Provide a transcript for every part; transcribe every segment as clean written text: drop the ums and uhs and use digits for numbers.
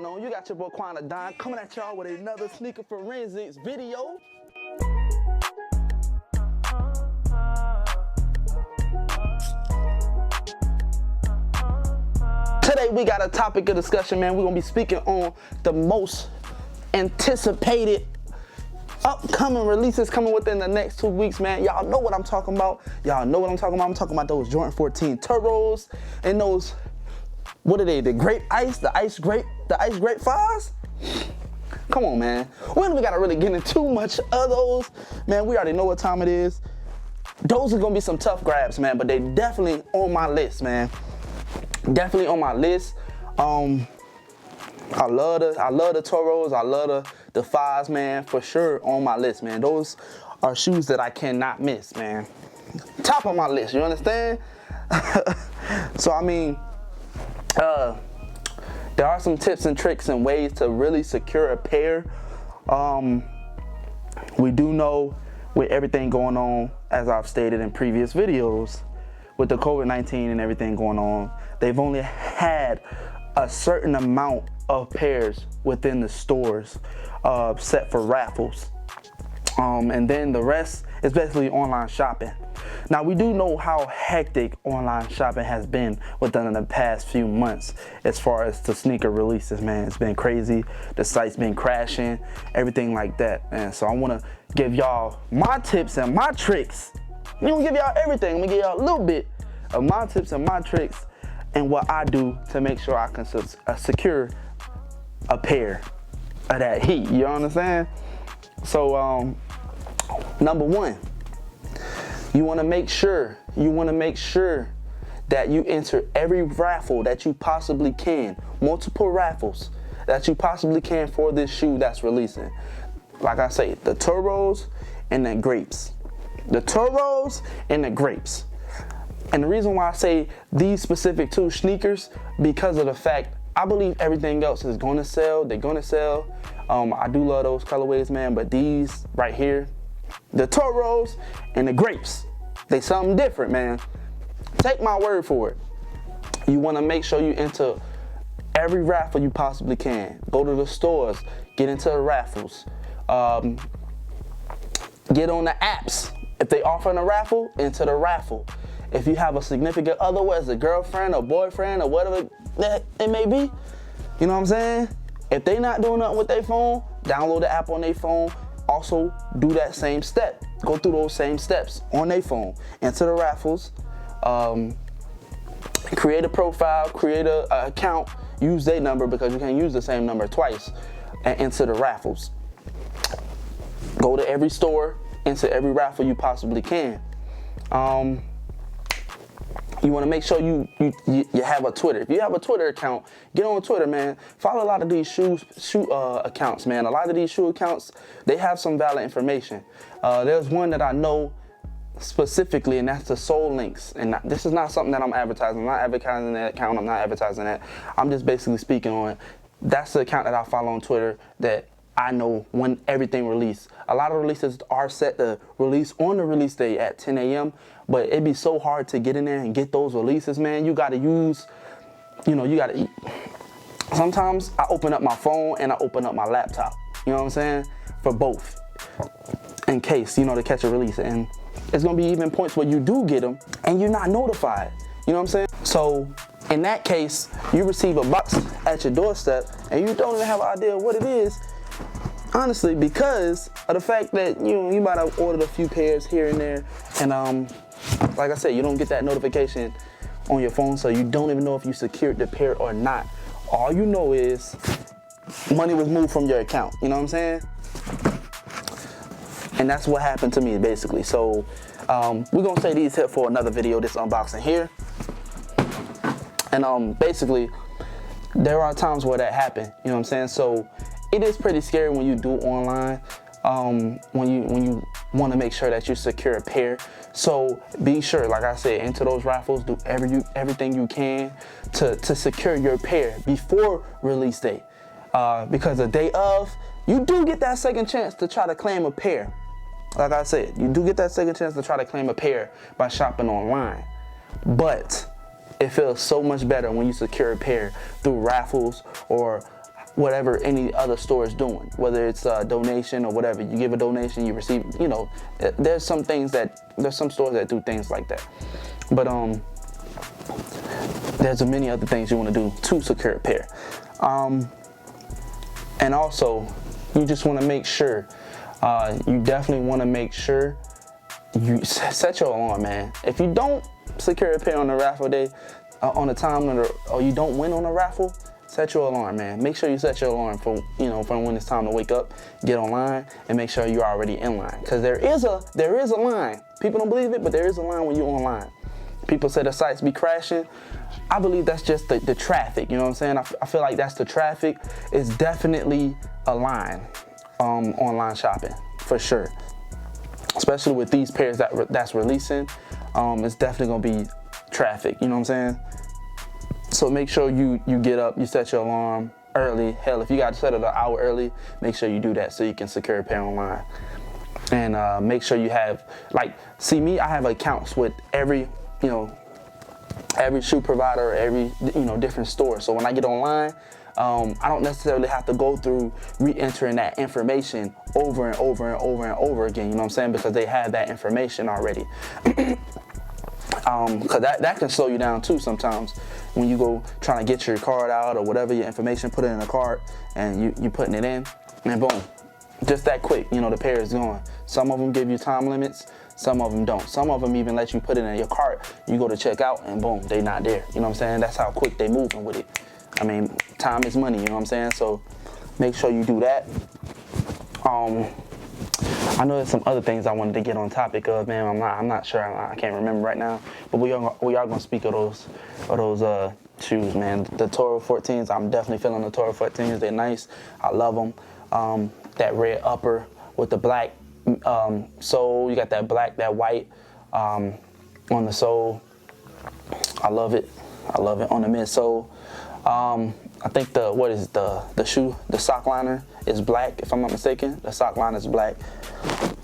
going on? You got your boy Quana Don coming at y'all with another sneaker forensics video. Today we got a topic of discussion, man. We're gonna be speaking on the most anticipated upcoming releases coming within the next 2 weeks, man. Y'all know what I'm talking about. I'm talking about those Jordan 14 Toros and those, what are they? The grape ice, the ice grape 5s? Come on, man. We don't even gotta really get into too much of those. Man, we already know what time it is. Those are gonna be some tough grabs, man, but they definitely on my list, man. Definitely on my list. I love the Toros. I love the 5s, man. For sure on my list, man. Those are shoes that I cannot miss, man. Top of my list, you understand? So I mean, there are some tips and tricks and ways to really secure a pair. We do know with everything going on, as I've stated in previous videos, with the COVID-19 and everything going on, they've only had a certain amount of pairs within the stores set for raffles. And then the rest is basically online shopping. Now, we do know how hectic online shopping has been within the past few months as far as the sneaker releases, man. It's been crazy. The site's been crashing, everything like that, man. So I want to give y'all my tips and my tricks. I'm gonna give y'all everything. I'm gonna give y'all a little bit of my tips and my tricks and what I do to make sure I can secure a pair of that heat. You know what I'm saying? So, number one, you want to make sure that you enter every raffle that you possibly can, multiple raffles that you possibly can for this shoe that's releasing. Like I say, the Toros and the Grapes. The Toros and the Grapes. And the reason why I say these specific two sneakers, because of the fact I believe everything else is going to sell. They're going to sell. I do love those colorways, man, but these right here, the Toros and the Grapes, they something different, man. Take my word for it. You want to make sure you enter every raffle you possibly can. Go to the stores, get into the raffles, get on the apps. If they offering a raffle, enter the raffle. If you have a significant other, whether it's a girlfriend or boyfriend or whatever that it may be, you know what I'm saying? If they not doing nothing with their phone, download the app on their phone. Also do that same step. Go through those same steps on their phone. Enter the raffles. Create a profile, create a account, use their number because you can't use the same number twice, and enter the raffles. Go to every store, enter every raffle you possibly can. You want to make sure you have a Twitter. If you have a Twitter account, get on Twitter, man. Follow a lot of these shoe accounts, man. A lot of these shoe accounts, they have some valid information. There's one that I know specifically, and that's the Soul Links. And this is not something that I'm advertising. I'm not advertising that account. I'm not advertising that. I'm just basically speaking on, that's the account that I follow on Twitter that I know when everything released. A lot of releases are set to release on the release day at 10 a.m. But it'd be so hard to get in there and get those releases, man. You gotta use, you gotta eat. Sometimes I open up my phone and I open up my laptop. You know what I'm saying? For both, in case, to catch a release. And it's gonna be even points where you do get them and you're not notified. You know what I'm saying? So in that case, you receive a box at your doorstep and you don't even have an idea what it is. Honestly, because of the fact that you might have ordered a few pairs here and there, and like I said, you don't get that notification on your phone, so you don't even know if you secured the pair or not. All you know is money was moved from your account. You know what I'm saying? And that's what happened to me, basically. So we're gonna say these hit for another video, this unboxing here. And basically, there are times where that happened. You know what I'm saying? So it is pretty scary when you do online, when you want to make sure that you secure a pair. So be sure, like I said, enter those raffles, do everything you can to secure your pair before release date. Because the day of, you do get that second chance to try to claim a pair. Like I said, you do get that second chance to try to claim a pair by shopping online. But it feels so much better when you secure a pair through raffles or whatever any other store is doing, whether it's a donation or whatever. You give a donation, you receive, there's some stores that do things like that. But there's many other things you want to do to secure a pair. And also, you just want to make sure, you definitely want to make sure you set your alarm, man. If you don't secure a pair on the raffle day, on the time, or you don't win on a raffle, set your alarm, man. Make sure you set your alarm for when it's time to wake up, get online, and make sure you're already in line. Because there is a line. People don't believe it, but there is a line when you're online. People say the sites be crashing. I believe that's just the traffic, you know what I'm saying? I feel like that's the traffic. It's definitely a line, online shopping, for sure. Especially with these pairs that's releasing, it's definitely gonna be traffic, you know what I'm saying? So make sure you get up, you set your alarm early. Hell, if you got to set it an hour early, make sure you do that so you can secure a pair online. And make sure you have, I have accounts with every shoe provider, every different store. So when I get online, I don't necessarily have to go through re-entering that information over and over and over and over again, you know what I'm saying? Because they have that information already. Because that can slow you down too sometimes when you go trying to get your card out or whatever, your information, put it in a cart, and you putting it in, and boom, just that quick, the pair is gone. Some of them give you time limits, some of them don't. Some of them even let you put it in your cart, you go to check out, and boom, they not there, you know what I'm saying? That's how quick they moving with it. I mean, time is money, you know what I'm saying? So make sure you do that. I know there's some other things I wanted to get on topic of, man. I'm not sure. I can't remember right now. But we are gonna speak of those shoes, man. The Toro 14s. I'm definitely feeling the Toro 14s. They're nice. I love them. That red upper with the black sole. You got that black, that white on the sole. I love it. I love it on the midsole. I think the sock liner is black, if I'm not mistaken. The sock liner is black.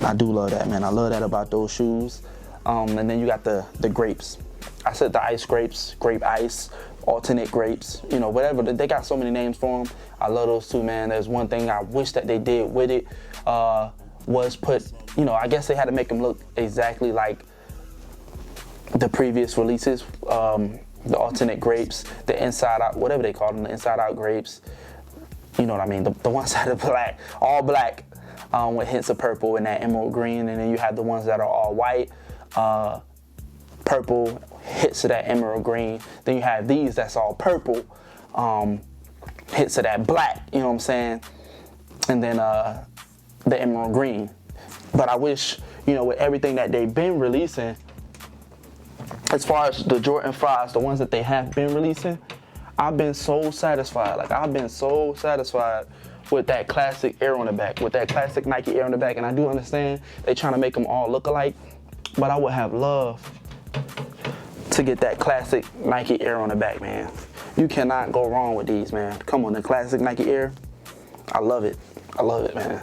I do love that, man. I love that about those shoes. And then you got the grapes. I said the ice grapes, grape ice, alternate grapes, whatever. They got so many names for them. I love those too, man. There's one thing I wish that they did with it, was put, I guess they had to make them look exactly like the previous releases. The alternate grapes, the inside out, whatever they call them, the inside out grapes. You know what I mean? The ones that are black, all black, with hints of purple and that emerald green. And then you have the ones that are all white, purple, hits of that emerald green. Then you have these that's all purple, hits of that black, you know what I'm saying? And then the emerald green. But I wish, with everything that they've been releasing, as far as the Jordan 5s, the ones that they have been releasing, I've been so satisfied. I've been so satisfied with that classic air on the back, with that classic Nike air on the back. And I do understand they trying to make them all look alike, but I would have loved to get that classic Nike air on the back, man. You cannot go wrong with these, man. Come on, the classic Nike air. I love it. I love it, man.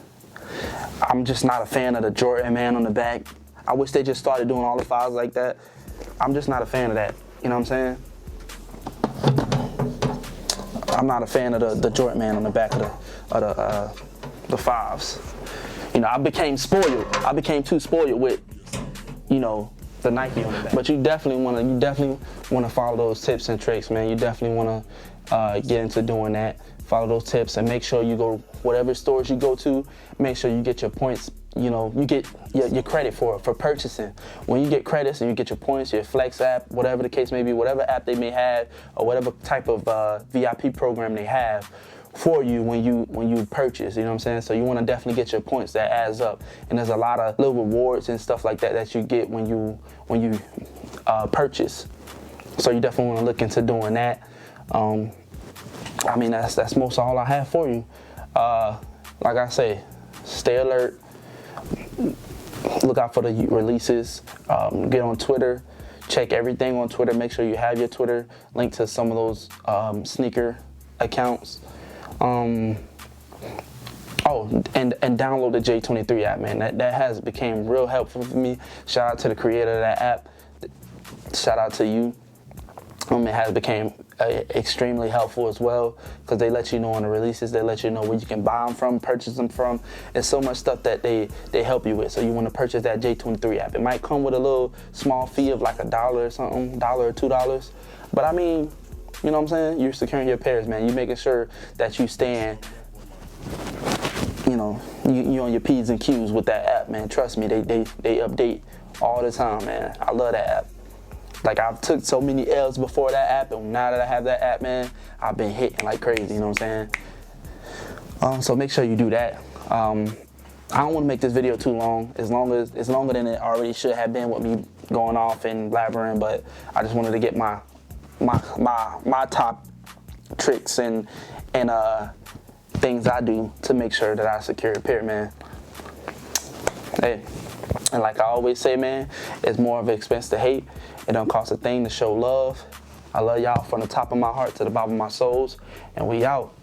I'm just not a fan of the Jordan, man, on the back. I wish they just started doing all the 5s like that. I'm just not a fan of that, you know what I'm saying? I'm not a fan of the Jordan man on the back of the 5s. I became spoiled. I became too spoiled with, the Nike on the back. But you definitely want to follow those tips and tricks, man. You definitely want to get into doing that. Follow those tips and make sure you go whatever stores you go to. Make sure you get your points. You get your credit for purchasing. When you get credits and you get your points, your Flex app, whatever the case may be, whatever app they may have, or whatever type of VIP program they have for you when you purchase, you know what I'm saying? So you want to definitely get your points. That adds up. And there's a lot of little rewards and stuff like that you get when you purchase. So you definitely want to look into doing that. That's most all I have for you. Like I say, stay alert. Look out for the releases. Get on Twitter. Check everything on Twitter. Make sure you have your Twitter linked to some of those sneaker accounts. And download the J23 app, man. That has become real helpful for me. Shout out to the creator of that app. Shout out to you. It has become extremely helpful as well, because they let you know on the releases, they let you know where you can buy them from, purchase them from. There's so much stuff that they help you with. So you want to purchase that J23 app. It might come with a little small fee of like $1 or something, $1 or $2. But I mean, you know what I'm saying? You're securing your pairs, man. You're making sure that you stand, you know, you on your P's and Q's with that app, man. Trust me, they update all the time, man. I love that app. Like, I've took so many L's before that app, and now that I have that app, man, I've been hitting like crazy, you know what I'm saying? So make sure you do that. I don't want to make this video too long. It's longer than it already should have been with me going off and blabbering, but I just wanted to get my top tricks and things I do to make sure that I secure a pair, man. Hey, and like I always say, man, it's more of an expense to hate. It don't cost a thing to show love. I love y'all from the top of my heart to the bottom of my souls, and we out.